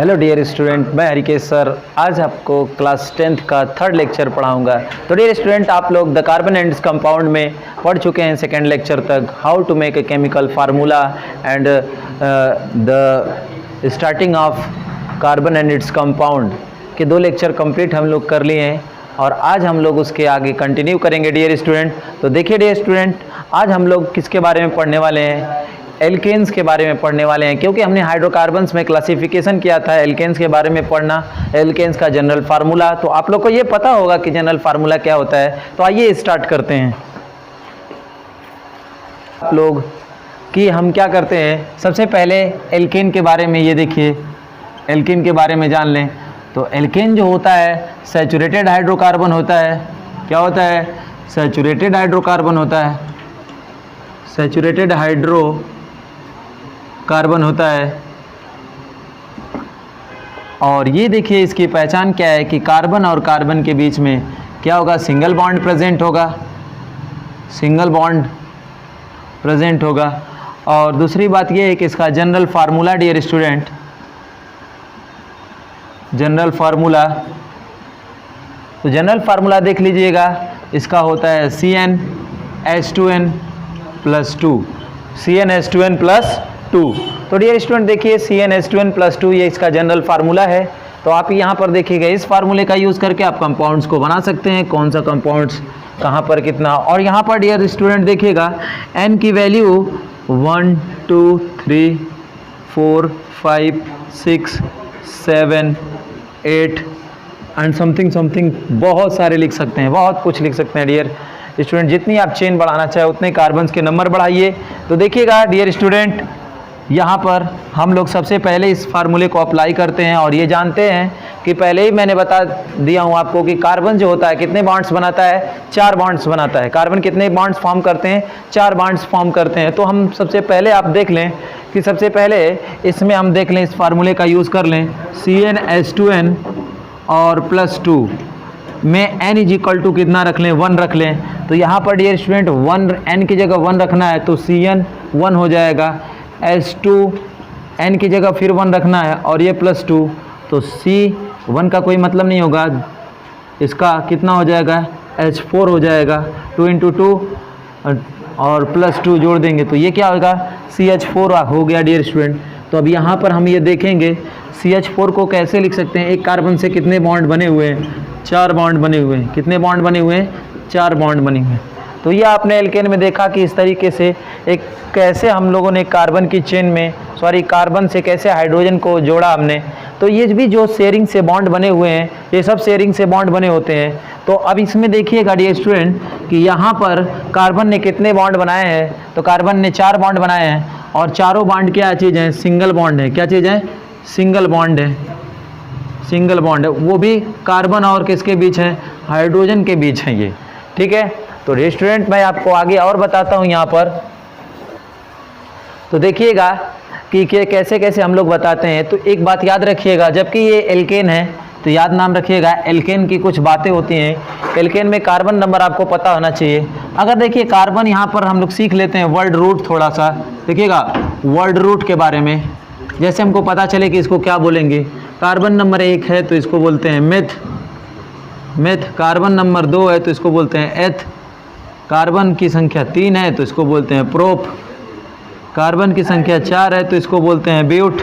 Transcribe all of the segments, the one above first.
Hello dear student, मैं Harikesh sir आज आपको क्लास 10th का थर्ड लेक्चर पढ़ाऊंगा। तो डियर स्टूडेंट, आप लोग the carbon and its compound में पढ़ चुके हैं सेकेंड लेक्चर तक, how to make a chemical formula and the starting of carbon and its compound के 2 लेक्चर कंप्लीट हम लोग कर लिए हैं और आज हम लोग उसके आगे कंटिन्यू करेंगे डियर स्टूडेंट। तो देखिए डियर स्टूडेंट, आज हम लोग किसके बारे में पढ़ने वाले हैं? एल्केन्स के बारे में पढ़ने वाले हैं, क्योंकि हमने हाइड्रोकार्बन्स में क्लासिफिकेशन किया था। एल्केन्स के बारे में पढ़ना, एल्केन्स का जनरल फार्मूला, तो आप लोग को ये पता होगा कि जनरल फार्मूला क्या होता है। तो आइए स्टार्ट करते हैं। आप लोग कि हम क्या करते हैं, सबसे पहले एल्केन के बारे में ये देखिए, एल्केन के बारे में जान लें। तो एल्केन जो होता है सैचुरेटेड हाइड्रोकार्बन होता है। क्या होता है? सैचुरेटेड हाइड्रोकार्बन होता है। सैचुरेटेड हाइड्रोकार्बन होता है। और ये देखिए इसकी पहचान क्या है कि कार्बन और कार्बन के बीच में क्या होगा? सिंगल बॉन्ड प्रेजेंट होगा, सिंगल बॉन्ड प्रेजेंट होगा। और दूसरी बात ये है कि इसका general formula dear student, general formula, तो जनरल फार्मूला देख लीजिएगा, इसका होता है CnH2n+2, CnH2n+2। तो डियर स्टूडेंट देखिए CnH2n+2 ये इसका जनरल फार्मूला है। तो आप यहाँ पर देखिएगा, इस फार्मूले का यूज़ करके आप कंपाउंड्स को बना सकते हैं, कौन सा कंपाउंड्स कहाँ पर कितना। और यहाँ पर डियर स्टूडेंट देखिएगा n की वैल्यू 1 2 3 4 5 6 7 8 एंड समथिंग बहुत सारे लिख सकते हैं, बहुत कुछ लिख सकते हैं डियर स्टूडेंट। जितनी आप चेन बढ़ाना चाहे उतने कार्बन्स के नंबर बढ़ाइए। तो देखिएगा डियर स्टूडेंट, यहाँ पर हम लोग सबसे पहले इस फार्मूले को अप्लाई करते हैं और ये जानते हैं कि पहले ही मैंने बता दिया हूँ आपको कि कार्बन जो होता है कितने बॉन्ड्स बनाता है? 4 बॉन्ड्स बनाता है। कार्बन कितने बॉन्ड्स फॉर्म करते हैं? 4 बॉन्ड्स फॉर्म करते हैं। तो हम सबसे पहले आप देख लें कि सबसे पहले इसमें हम देख लें, इस फार्मूले का यूज़ कर लें, CnH2n और +2 में n = कितना रख लें? 1 रख लें। तो यहाँ पर डियर स्टूडेंट 1 n की जगह 1 रखना है तो Cn 1 हो जाएगा। H2 n की जगह फिर 1 रखना है और ये +2, तो C1 का कोई मतलब नहीं होगा, इसका कितना हो जाएगा? H4 हो जाएगा। 2 × 2 और +2 जोड़ देंगे तो ये क्या होगा? CH4 हो गया डियर स्टूडेंट। तो अब यहाँ पर हम ये देखेंगे CH4 को कैसे लिख सकते हैं। एक कार्बन से कितने बॉन्ड बने हुए हैं? 4 बॉन्ड बने हुए हैं। कितने बॉन्ड बने हुए हैं? 4 बॉन्ड बने हुए हैं। तो ये आपने एल्केन में देखा कि इस तरीके से एक कैसे हम लोगों ने कार्बन की चेन में कार्बन से कैसे हाइड्रोजन को जोड़ा हमने। तो ये भी जो शेयरिंग से बॉन्ड बने हुए हैं, ये सब शेयरिंग से बॉन्ड बने होते हैं। तो अब इसमें देखिएगा डियर स्टूडेंट कि यहाँ पर कार्बन ने कितने बॉन्ड बनाए हैं? तो कार्बन ने 4 बॉन्ड बनाए हैं और चारों बॉन्ड क्या चीज़ है? सिंगल बॉन्ड है। क्या चीज़ है? सिंगल बॉन्ड है। सिंगल बॉन्ड है, वो भी कार्बन और किसके बीच है? हाइड्रोजन के बीच है ये। ठीक है, तो डियर स्टूडेंट मैं आपको आगे और बताता हूँ यहाँ पर। तो देखिएगा कि कैसे कैसे हम लोग बताते हैं। तो एक बात याद रखिएगा, जबकि ये एल्केन है तो याद नाम रखिएगा, एल्केन की कुछ बातें होती हैं। एल्केन में कार्बन नंबर आपको पता होना चाहिए। अगर देखिए कार्बन यहाँ पर हम लोग सीख लेते हैं वर्ड रूट, थोड़ा सा देखिएगा वर्ड रूट के बारे में, जैसे हमको पता चले कि इसको क्या बोलेंगे। कार्बन नंबर 1 है तो इसको बोलते हैं मेथ, मेथ। कार्बन नंबर 2 है तो इसको बोलते हैं एथ। कार्बन की संख्या 3 है तो इसको बोलते हैं प्रोप। कार्बन की संख्या 4 है तो इसको बोलते हैं ब्यूट।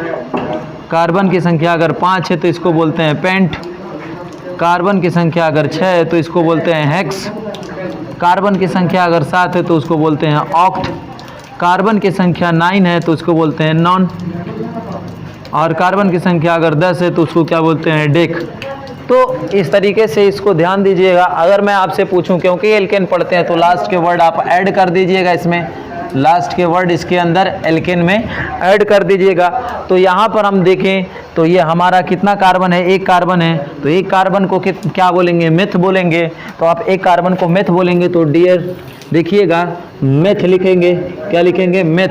कार्बन की संख्या अगर 5 है तो इसको बोलते हैं पेंट। कार्बन की संख्या अगर 6 है तो इसको बोलते हैं हेक्स। कार्बन की संख्या अगर 7 है तो उसको बोलते हैं ऑक्ट। कार्बन की संख्या 9 है तो उसको बोलते हैं नॉन। और कार्बन की संख्या अगर 10 है तो उसको क्या बोलते हैं? डेक। तो इस तरीके से इसको ध्यान दीजिएगा। अगर मैं आपसे पूछूं, क्योंकि एल्केन पढ़ते हैं, तो लास्ट के वर्ड आप ऐड कर दीजिएगा इसमें, लास्ट के वर्ड इसके अंदर एल्केन में ऐड कर दीजिएगा। तो यहाँ पर हम देखें तो ये हमारा कितना कार्बन है? 1 कार्बन है। तो 1 कार्बन को क्या बोलेंगे? मेथ बोलेंगे। तो आप 1 कार्बन को मेथ बोलेंगे तो डियर देखिएगा मेथ लिखेंगे। क्या लिखेंगे? मेथ।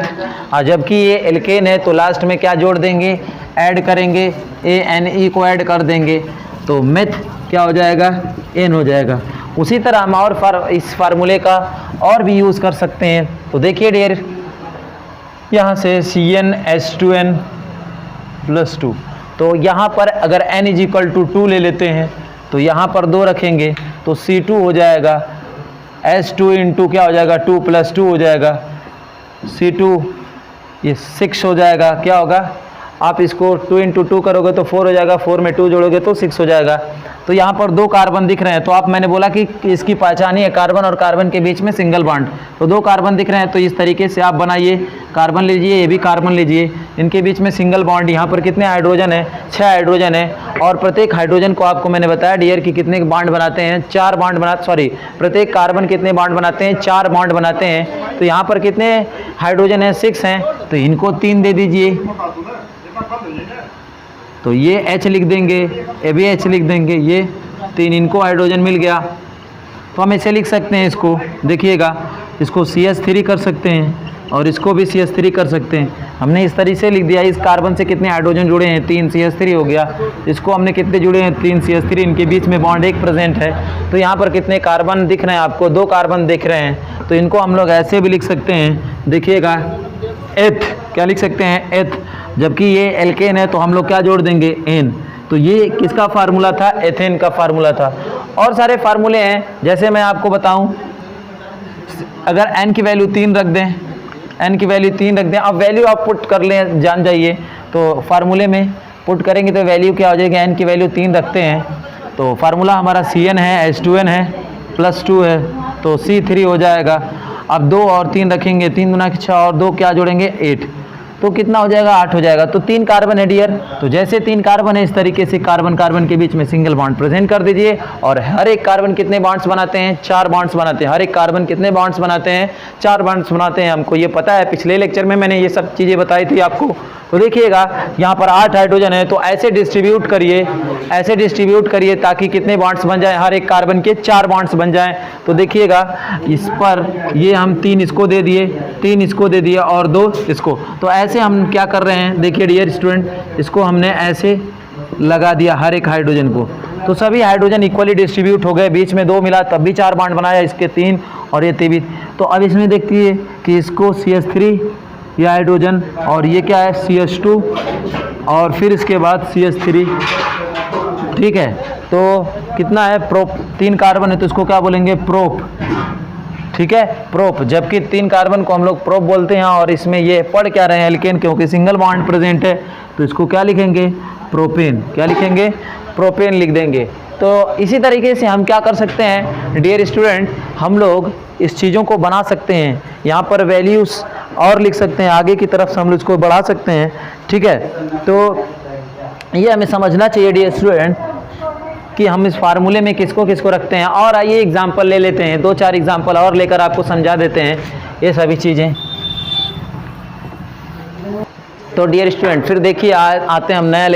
और जबकि ये एल्केन है तो लास्ट में क्या जोड़ देंगे? ऐड करेंगे, ANE को ऐड कर देंगे तो मेथ क्या हो जाएगा? N हो जाएगा। उसी तरह हम और इस फार्मूले का और भी यूज़ कर सकते हैं। तो देखिए डियर, यहाँ से CnH2n+2 तो यहाँ पर अगर n इज इक्वल टू 2 ले लेते हैं तो यहाँ पर 2 रखेंगे तो C2 हो जाएगा S2 इंटू क्या हो जाएगा 2 + 2 हो जाएगा C2, ये 6 हो जाएगा। क्या होगा, आप इसको 2 × 2 करोगे तो 4 हो जाएगा, 4 में 2 जोड़ोगे तो 6 हो जाएगा। तो यहाँ पर 2 कार्बन दिख रहे हैं, तो आप मैंने बोला कि इसकी पहचान ही है कार्बन और कार्बन के बीच में सिंगल बॉन्ड। तो 2 कार्बन दिख रहे हैं, तो इस तरीके से आप बनाइए, कार्बन लीजिए, ये भी कार्बन लीजिए, इनके बीच में सिंगल बॉन्ड। यहाँ पर कितने हाइड्रोजन है, 6 हाइड्रोजन है, और प्रत्येक हाइड्रोजन को आपको मैंने बताया डियर कि कितने बॉन्ड बनाते हैं, 4 बॉन्ड प्रत्येक कार्बन कितने बॉन्ड बनाते हैं, 4 बॉन्ड बनाते हैं। तो यहाँ पर कितने हाइड्रोजन है, 6 हैं, तो इनको 3 दे दीजिए, तो ये H लिख देंगे, ये भी H लिख देंगे, ये 3 इनको हाइड्रोजन मिल गया। तो हम ऐसे लिख सकते हैं इसको, देखिएगा, इसको CH3 कर सकते हैं और इसको भी CH3 कर सकते हैं। हमने इस तरीके से लिख दिया, इस कार्बन से कितने हाइड्रोजन जुड़े हैं, 3 CH3 हो गया। इसको हमने कितने जुड़े हैं, 3 CH3, इनके बीच में बॉन्ड 1 प्रेजेंट है। तो यहाँ पर कितने कार्बन दिख रहे हैं आपको, 2 कार्बन दिख रहे हैं, तो इनको हम लोग ऐसे भी लिख सकते हैं, देखिएगा, एथ, क्या लिख सकते हैं, एथ। जबकि ये एल्केन है तो हम लोग क्या जोड़ देंगे, एन। तो ये किसका फार्मूला था, एथेन का फार्मूला था। और सारे फार्मूले हैं, जैसे मैं आपको बताऊं, अगर n की वैल्यू 3 रख दें, n की वैल्यू 3 रख दें, अब वैल्यू आप पुट कर लें, जान जाइए, तो फार्मूले में पुट करेंगे तो वैल्यू क्या हो जाएगी, n की वैल्यू 3 रखते हैं तो फार्मूला हमारा Cn है, H2n है, +2 है, तो C3 हो जाएगा। अब 2 और 3 रखेंगे, 3 दूना 6 और 2 क्या जोड़ेंगे, 8, तो कितना हो जाएगा, 8 हो जाएगा। तो 3 कार्बन है डियर, तो जैसे 3 कार्बन है इस तरीके से कार्बन कार्बन के बीच में सिंगल बॉन्ड प्रेजेंट कर दीजिए। और हर एक कार्बन कितने बॉन्ड्स बनाते हैं, 4 बॉन्ड्स बनाते हैं। हर एक कार्बन कितने बॉन्ड्स बनाते हैं, 4 बॉन्ड्स बनाते हैं। हमको ये पता है, पिछले लेक्चर में मैंने ये सब चीज़ें बताई थी आपको। तो देखिएगा यहाँ पर 8 हाइड्रोजन है, तो ऐसे डिस्ट्रीब्यूट करिए ताकि कितने बॉन्ड्स बन जाए, हर एक कार्बन के 4 बॉन्ड्स बन जाएं। तो देखिएगा इस पर ये हम 3 इसको दे दिए, 3 इसको दे दिए और 2 इसको। तो ऐसे हम क्या कर रहे हैं, देखिए डियर स्टूडेंट, इसको हमने ऐसे लगा दिया हर एक हाइड्रोजन को, तो सभी हाइड्रोजन इक्वली डिस्ट्रीब्यूट हो गए। बीच में 2 मिला तब भी 4 बॉन्ड बनाया, इसके 3 और ये 3। तो अब इसमें देखिए कि इसको CH3 ये हाइड्रोजन और ये क्या है CH2 और फिर इसके बाद CH3, ठीक है। तो कितना है, प्रोप, 3 कार्बन है तो इसको क्या बोलेंगे, प्रोप, ठीक है, प्रोप। जबकि 3 कार्बन को हम लोग प्रोप बोलते हैं। और इसमें ये पढ़ क्या रहे हैं, एल्केन, क्योंकि सिंगल बॉन्ड प्रेजेंट है, तो इसको क्या लिखेंगे, प्रोपेन। क्या लिखेंगे, प्रोपेन लिख देंगे। तो इसी तरीके से हम क्या कर सकते हैं डियर स्टूडेंट, हम लोग इस चीज़ों को बना सकते हैं। यहाँ पर वैल्यूज़ और लिख सकते हैं, आगे की तरफ से हम लोग इसको बढ़ा सकते हैं, ठीक है। तो ये हमें समझना चाहिए डियर स्टूडेंट कि हम इस फार्मूले में किसको किसको रखते हैं। और आइए एग्जाम्पल ले लेते हैं, 2-4 एग्जाम्पल और लेकर आपको समझा देते हैं ये सभी चीज़ें। तो डियर स्टूडेंट फिर देखिए आते हैं हम नया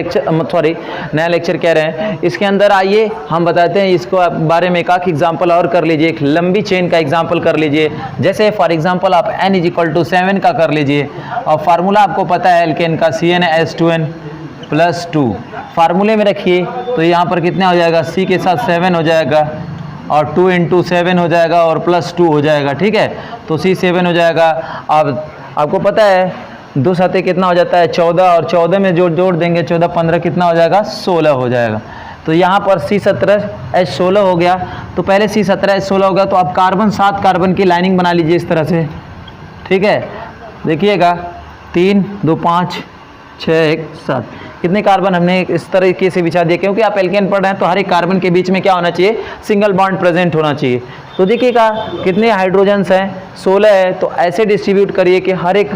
लेक्चर कह रहे हैं। इसके अंदर आइए हम बताते हैं इसको बारे में एक एग्जाम्पल और कर लीजिए, एक लंबी चेन का एग्जाम्पल कर लीजिए। जैसे फॉर एग्जाम्पल आप n = 7 का कर लीजिए और फार्मूला आपको पता है एल्केन का CnH2n +2 फार्मूले में रखिए। तो यहाँ पर कितना हो जाएगा, C के साथ 7 हो जाएगा और 2 × 7 हो जाएगा और +2 हो जाएगा, ठीक है। तो C 7 हो जाएगा। अब आपको पता है 2 साथे कितना हो जाता है, 14 और 14 में जोड़ देंगे 14 15 कितना हो जाएगा, 16 हो जाएगा। तो यहाँ पर C17H16 हो गया। तो पहले C17H16 हो गया, तो आप कार्बन 7 कार्बन की लाइनिंग बना लीजिए इस तरह से, ठीक है। देखिएगा 3 2 5 6 1 7 कितने कार्बन हमने इस तरीके से बिछा दिया, क्योंकि आप एल्केन पढ़ रहे हैं तो हर एक कार्बन के बीच में क्या होना चाहिए, सिंगल बॉन्ड प्रेजेंट होना चाहिए। तो देखिएगा कितने हाइड्रोजन्स हैं, 16 है। तो ऐसे डिस्ट्रीब्यूट करिए कि हर एक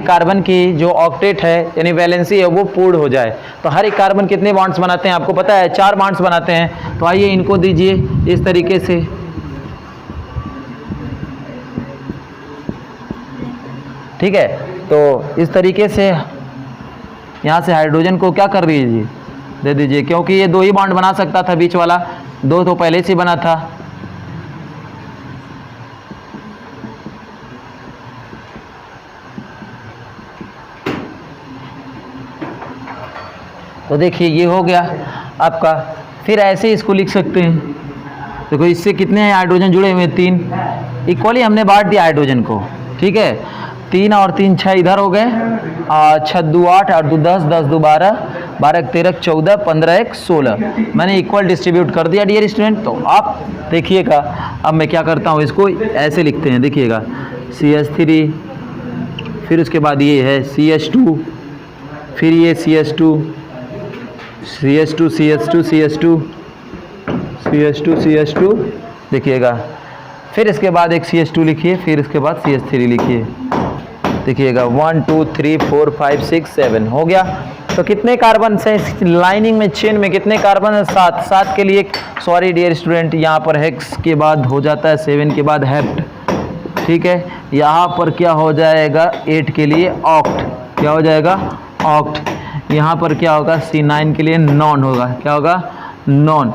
कार्बन की जो ऑक्टेट है यानी वैलेंसी है वो पूर्ण हो जाए। तो हर एक कार्बन कितने बॉन्ड्स बनाते हैं आपको पता है, 4 बॉन्ड्स बनाते हैं। तो आइए इनको दीजिए इस तरीके से, ठीक है। तो इस तरीके से यहाँ से हाइड्रोजन को क्या कर दीजिए, दे दीजिए, क्योंकि ये 2 ही बॉन्ड बना सकता था, बीच वाला 2 तो पहले से बना था। तो देखिए ये हो गया आपका। फिर ऐसे इसको लिख सकते हैं, देखो इससे कितने हाइड्रोजन जुड़े हुए हैं, 3 इक्वली हमने बांट दिया हाइड्रोजन को, ठीक है। 3 और 3 6 इधर हो गए, 6 2 8 8 2 10 10 2 12 12 13 14 15 1 16 मैंने इक्वल डिस्ट्रीब्यूट कर दिया डियर स्टूडेंट। तो आप देखिएगा, अब मैं क्या करता हूँ, इसको ऐसे लिखते हैं, देखिएगा CH3, फिर उसके बाद ये है CH2, फिर ये CH2 CH2 CH2 CH2 CH2 CH2 देखिएगा, फिर इसके बाद एक CH2 लिखिए, फिर इसके बाद CH3 लिखिए, देखिएगा 1 2 3 4 5 6 7 हो गया। तो कितने कार्बन से इस लाइनिंग में, चेन में कितने कार्बन है? 7। 7 के लिए सॉरी डियर स्टूडेंट, यहाँ पर हेक्स के बाद हो जाता है 7 के बाद हेप्ट, ठीक है। यहाँ पर क्या हो जाएगा 8 के लिए ऑक्ट, क्या हो जाएगा ऑक्ट। यहाँ पर क्या होगा C9 के लिए नॉन होगा, क्या होगा नॉन।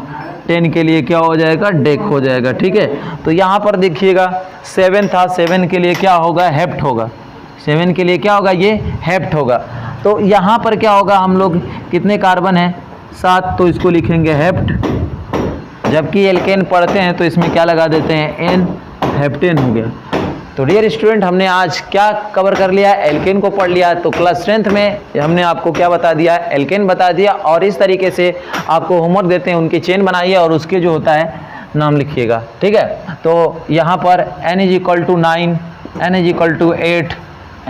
10 के लिए क्या हो जाएगा डेक हो जाएगा, ठीक है। तो यहाँ पर देखिएगा 7 था, 7 के लिए क्या होगा हेप्ट होगा, 7 के लिए क्या होगा ये हेप्ट होगा। तो यहाँ पर क्या होगा, हम लोग कितने कार्बन हैं 7, तो इसको लिखेंगे हेप्ट। जबकि एल्केन पढ़ते हैं तो इसमें क्या लगा देते हैं एन, हेप्टेन हो गया। तो डियर स्टूडेंट हमने आज क्या कवर कर लिया, एल्केन को पढ़ लिया। तो क्लास स्ट्रेंथ में हमने आपको क्या बता दिया, एल्केन बता दिया। और इस तरीके से आपको होमवर्क देते हैं, उनकी चेन बनाइए और उसके जो होता है नाम लिखिएगा, ठीक है। तो यहाँ पर N = 9, N = 8,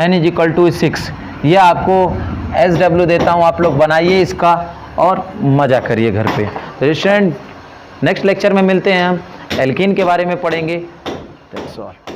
N = 6, ये आपको SW देता हूँ, आप लोग बनाइए इसका और मज़ा करिए घर पे। तो स्टूडेंट नेक्स्ट लेक्चर में मिलते हैं, हम एल्केन के बारे में पढ़ेंगे। That's all.